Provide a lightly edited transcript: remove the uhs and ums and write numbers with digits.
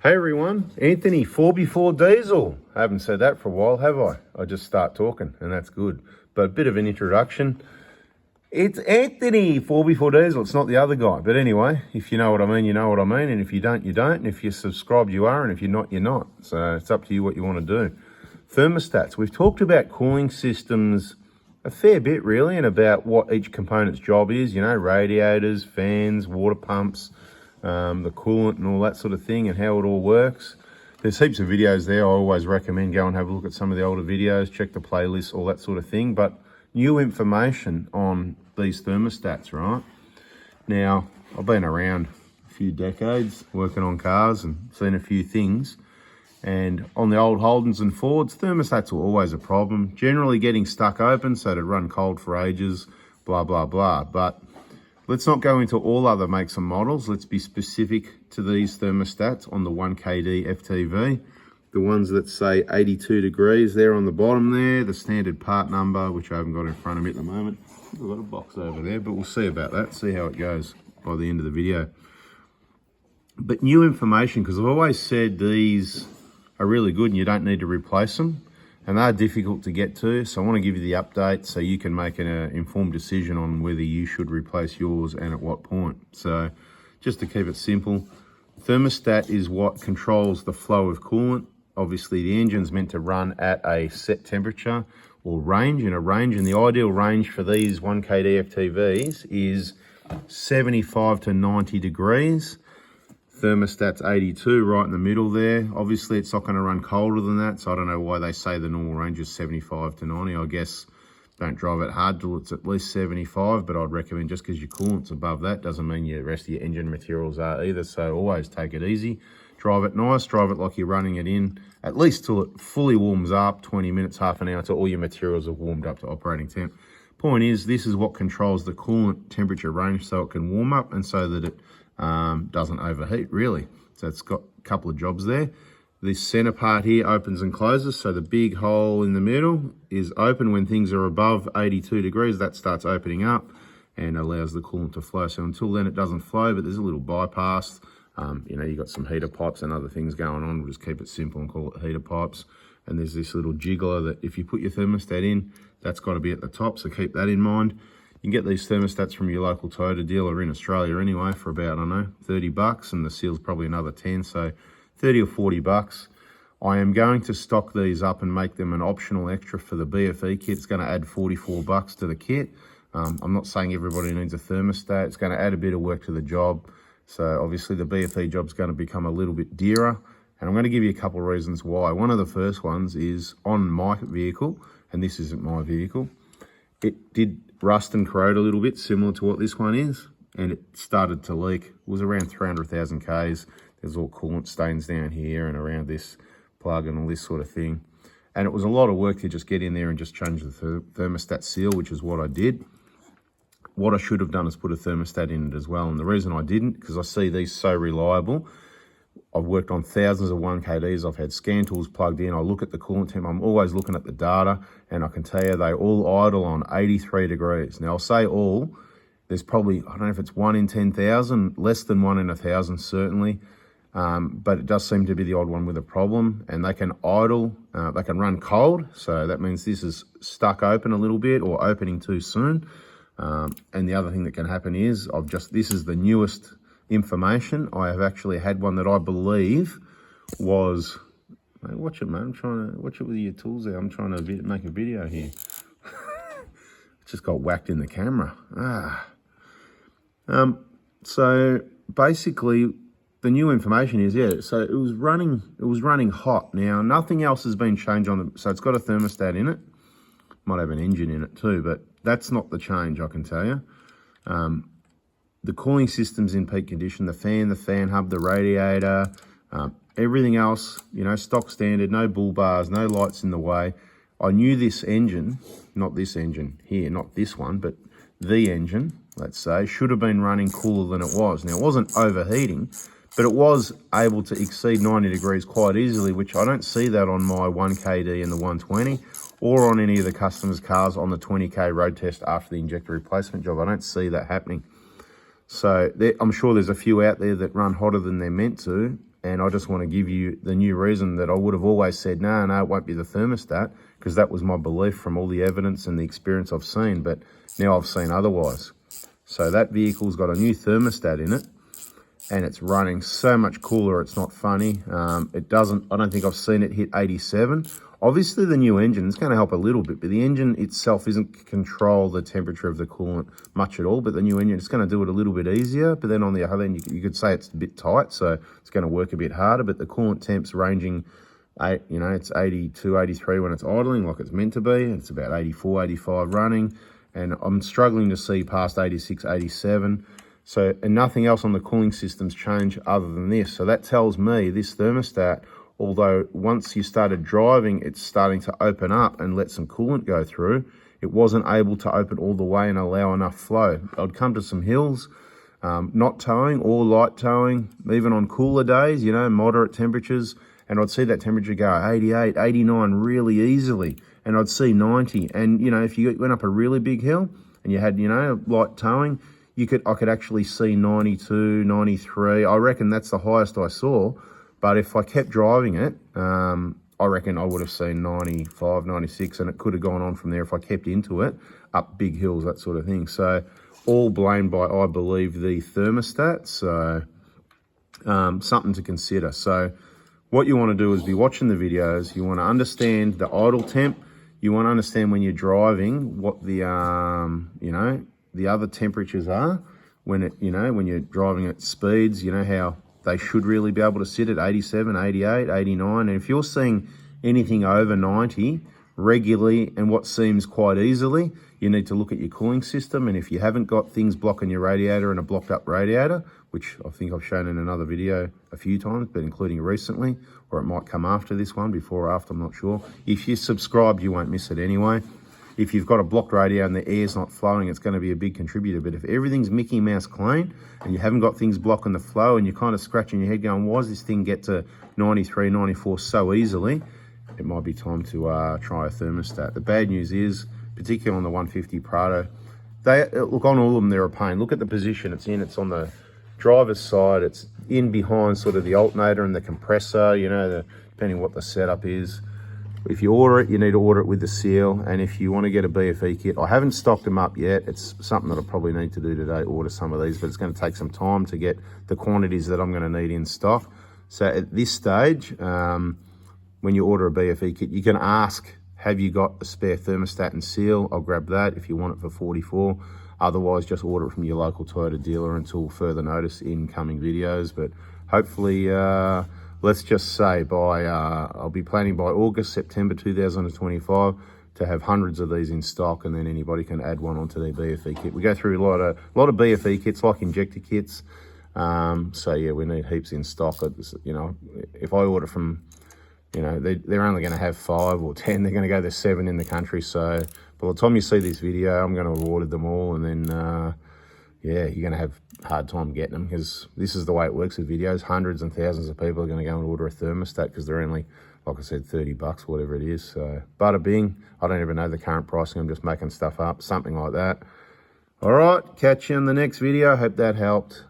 Hey everyone, Anthony 4x4 Diesel. I haven't said that for a while, have I? I just start talking and that's good. But a bit of an introduction. It's Anthony 4x4 Diesel, it's not the other guy. But anyway, if you know what I mean, you know what I mean. And if you don't, you don't. And if you're subscribed, you are. And if you're not, you're not. So it's up to you what you want to do. Thermostats. We've talked about cooling systems a fair bit really, and about what each component's job is, you know, radiators, fans, water pumps, the coolant and all that sort of thing, and how it all works. There's heaps of videos there. I always recommend go and have a look at some of the older videos, check the playlist, all that sort of thing. But new information on these thermostats, right? Now, I've been around a few decades working on cars and seen a few things. And on the old Holdens and Fords, thermostats were always a problem. Generally getting stuck open, so to run cold for ages, blah, blah, blah. But let's not go into all other makes and models. Let's be specific to these thermostats on the 1KD FTV. The ones that say 82 degrees there on the bottom there, the standard part number, which I haven't got in front of me at the moment. I've got a box over there, but we'll see about that, see how it goes by the end of the video. But new information, because I've always said these are really good and you don't need to replace them, and they're difficult to get to. So I want to give you the update so you can make an informed decision on whether you should replace yours and at what point. So just to keep it simple, thermostat is what controls the flow of coolant. Obviously the engine's meant to run at a set temperature or range, and the ideal range for these 1KD FTVs is 75 to 90 degrees. Thermostat's 82 right in the middle there. Obviously it's not going to run colder than that, so I don't know why they say the normal range is 75 to 90. I guess don't drive it hard till it's at least 75, but I'd recommend just because your coolant's above that doesn't mean the rest of your engine materials are either. So always take it easy, drive it nice, drive it like you're running it in at least till it fully warms up, 20 minutes, half an hour, till all your materials are warmed up to operating temp. Point is, this is what controls the coolant temperature range so it can warm up and so that it doesn't overheat really. So it's got a couple of jobs there. This center part here opens and closes, so the big hole in the middle is open when things are above 82 degrees. That starts opening up and allows the coolant to flow. So until then it doesn't flow, but there's a little bypass. You know, you got some heater pipes and other things going on. We'll just keep it simple and call it heater pipes. And there's this little jiggler that if you put your thermostat in, that's got to be at the top, so keep that in mind. You can get these thermostats from your local Toyota dealer in Australia anyway for about, I don't know, 30 bucks, and the seal's probably another 10, so 30 or 40 bucks. I am going to stock these up and make them an optional extra for the BFE kit. It's going to add 44 bucks to the kit. I'm not saying everybody needs a thermostat. It's going to add a bit of work to the job. So obviously the BFE job's going to become a little bit dearer, and I'm going to give you a couple of reasons why. One of the first ones is on my vehicle, and this isn't my vehicle. It did rust and corrode a little bit, similar to what this one is, and it started to leak. It was around 300,000 Ks. There's all coolant stains down here and around this plug and all this sort of thing. And it was a lot of work to just get in there and just change the thermostat seal, which is what I did. What I should have done is put a thermostat in it as well. And the reason I didn't, because I see these so reliable. I've worked on thousands of 1KDs. I've had scan tools plugged in. I look at the coolant temp. I'm always looking at the data, and I can tell you they all idle on 83 degrees. Now, I'll say all. There's probably, I don't know if it's 1 in 10,000, less than 1 in 1,000 certainly, but it does seem to be the odd one with a problem. And they can idle, they can run cold, so that means this is stuck open a little bit or opening too soon. And the other thing that can happen is, this is the newest information. I have actually had one that I believe was, mate, watch it, man. I'm trying to watch it with your tools there. I'm trying to make a video here. It just got whacked in the camera. So basically the new information is, yeah, so it was running hot. Now nothing else has been changed on the, so it's got a thermostat in it, might have an engine in it too, but that's not the change, I can tell you. The cooling system's in peak condition, the fan hub, the radiator, everything else, you know, stock standard, no bull bars, no lights in the way. I knew this engine, not this engine here, not this one, but the engine, let's say, should have been running cooler than it was. Now, it wasn't overheating, but it was able to exceed 90 degrees quite easily, which I don't see that on my 1KD and the 120, or on any of the customers' cars on the 20K road test after the injector replacement job. I don't see that happening. So I'm sure there's a few out there that run hotter than they're meant to, And I just want to give you the new reason that I would have always said, no, it won't be the thermostat, because that was my belief from all the evidence and the experience I've seen. But now I've seen otherwise. So that vehicle's got a new thermostat in it, and it's running so much cooler, it's not funny. I don't think I've seen it hit 87. Obviously the new engine is going to help a little bit, but the engine itself isn't control the temperature of the coolant much at all. But the new engine, it's going to do it a little bit easier. But then on the other end, you could say it's a bit tight, so it's going to work a bit harder. But the coolant temp's ranging, it's 82, 83 when it's idling like it's meant to be. It's about 84, 85 running. And I'm struggling to see past 86, 87. So, and nothing else on the cooling system's changed other than this. So that tells me this thermostat, although once you started driving, it's starting to open up and let some coolant go through, it wasn't able to open all the way and allow enough flow. I'd come to some hills, not towing or light towing, even on cooler days, moderate temperatures, and I'd see that temperature go 88, 89 really easily, and I'd see 90. And, if you went up a really big hill and you had, light towing, I could actually see 92, 93. I reckon that's the highest I saw. But if I kept driving it, I reckon I would have seen 95, 96, and it could have gone on from there if I kept into it, up big hills, that sort of thing. So all blamed by, I believe, the thermostat. So something to consider. So what you want to do is be watching the videos. You want to understand the idle temp. You want to understand when you're driving what the, the other temperatures are when you're driving at speeds, how they should really be able to sit at 87, 88, 89. And if you're seeing anything over 90 regularly and what seems quite easily, you need to look at your cooling system. And if you haven't got things blocking your radiator and a blocked up radiator, which I think I've shown in another video a few times, but including recently, or it might come after this one, before or after, I'm not sure. If you're subscribed, you won't miss it anyway. If you've got a blocked radiator and the air's not flowing, it's going to be a big contributor. But if everything's Mickey Mouse clean and you haven't got things blocking the flow and you're kind of scratching your head going, why does this thing get to 93, 94 so easily? It might be time to try a thermostat. The bad news is, particularly on the 150 Prado, look, on all of them, they're a pain. Look at the position it's in. It's on the driver's side. It's in behind sort of the alternator and the compressor, depending what the setup is. If you order it, you need to order it with the seal. And if you want to get a BFE kit, I haven't stocked them up yet. It's something that I probably need to do today, order some of these, but it's going to take some time to get the quantities that I'm going to need in stock. So at this stage, when you order a BFE kit, you can ask, have you got a spare thermostat and seal? I'll grab that if you want it for 44. Otherwise, just order it from your local Toyota dealer until further notice in coming videos. But hopefully, let's just say I'll be planning by August, September 2025 to have hundreds of these in stock, and then anybody can add one onto their BFE kit. We go through a lot of BFE kits, like injector kits. So yeah, we need heaps in stock. If I order from, they're only going to have 5 or 10. They're going to go to 7 in the country. So by the time you see this video, I'm going to have ordered them all, and then yeah, you're going to have a hard time getting them, because this is the way it works with videos. Hundreds and thousands of people are going to go and order a thermostat because they're only, like I said, $30, whatever it is. So bada bing. I don't even know the current pricing. I'm just making stuff up, something like that. All right, catch you in the next video. Hope that helped.